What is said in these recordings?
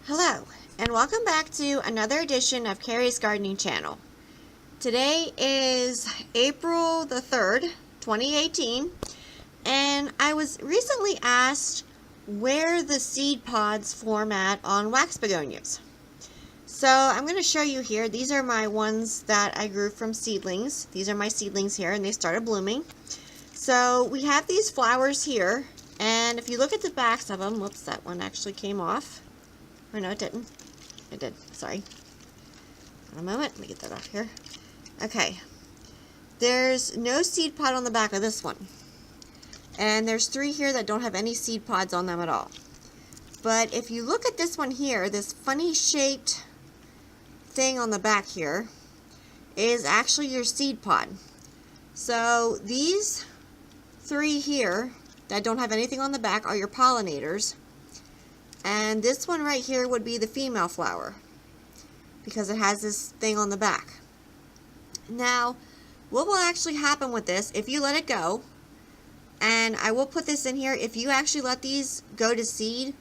Hello, and welcome back to another edition of Carrie's Gardening Channel. Today is April the 3rd, 2018, and I was recently asked where the seed pods form at on wax begonias. So I'm going to show you here. These are my ones that I grew from seedlings. These are my seedlings here, and they started blooming. So we have these flowers here, and if you look at the backs of them, whoops, that one actually came off. Or no, it didn't. It did. Sorry. One moment. Let me get that off here. Okay. There's no seed pod on the back of this one. And there's 3 here that don't have any seed pods on them at all. But if you look at this one here, this funny shaped thing on the back here is actually your seed pod. So these 3 here that don't have anything on the back are your pollinators. And this one right here would be the female flower because it has this thing on the back. Now, what will actually happen with this if you let it go, and I will put this in here, if you actually let these go to seed,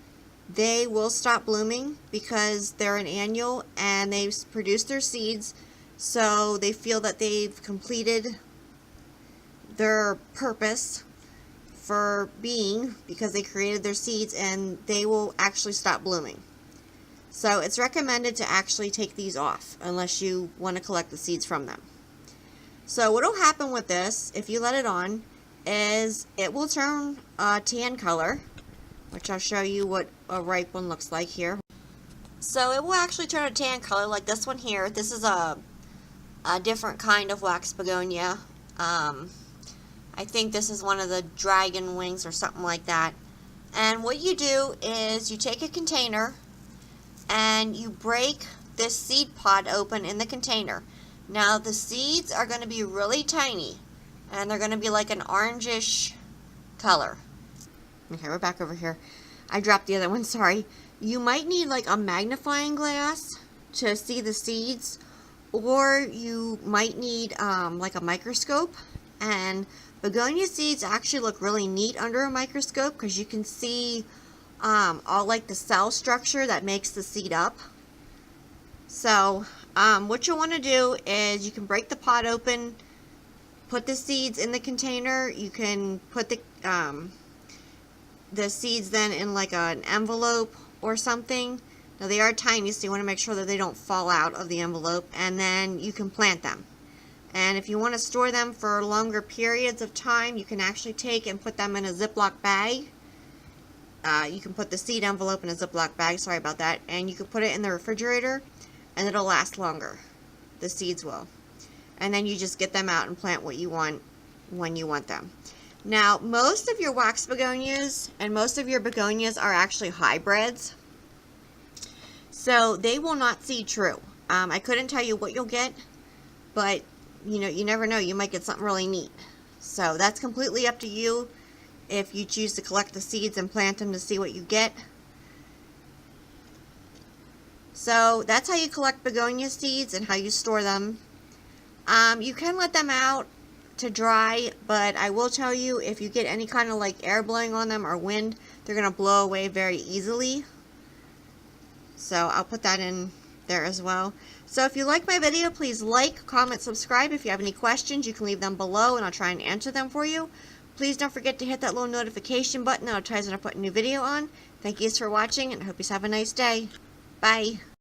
they will stop blooming because they're an annual and they've produced their seeds, so they feel that they've completed their purpose for being, because they created their seeds, and they will actually stop blooming. So it's recommended to actually take these off unless you want to collect the seeds from them. So what will happen with this if you let it on is it will turn a tan color, which I'll show you what a ripe one looks like here. So it will actually turn a tan color like this one here. This is a different kind of wax begonia. I think this is one of the dragon wings or something like that. And what you do is you take a container and you break this seed pod open in the container. Now the seeds are going to be really tiny and they're going to be like an orangish color. Okay, we're back over here. I dropped the other one, sorry. You might need like a magnifying glass to see the seeds, or you might need like a microscope. And begonia seeds actually look really neat under a microscope because you can see all like the cell structure that makes the seed up. So what you'll want to do is you can break the pot open, put the seeds in the container. You can put the seeds then in like an envelope or something. Now they are tiny, so you want to make sure that they don't fall out of the envelope, and then you can plant them. And if you want to store them for longer periods of time, you can actually take and put them in a Ziploc bag. You can put the seed envelope in a Ziploc bag, sorry about that, and you can put it in the refrigerator and it'll last longer. The seeds will. And then you just get them out and plant what you want when you want them. Now, most of your wax begonias and most of your begonias are actually hybrids. So they will not seed true. I couldn't tell you what you'll get, but you know, you never know, you might get something really neat. So that's completely up to you if you choose to collect the seeds and plant them to see what you get. So that's how you collect begonia seeds and how you store them. You can let them out to dry, but I will tell you, if you get any kind of like air blowing on them or wind, they're going to blow away very easily. So I'll put that in there as well. So if you like my video, please like, comment, subscribe. If you have any questions, you can leave them below and I'll try and answer them for you. Please don't forget to hit that little notification button that notifies when I put a new video on. Thank you for watching, and I hope you have a nice day. Bye.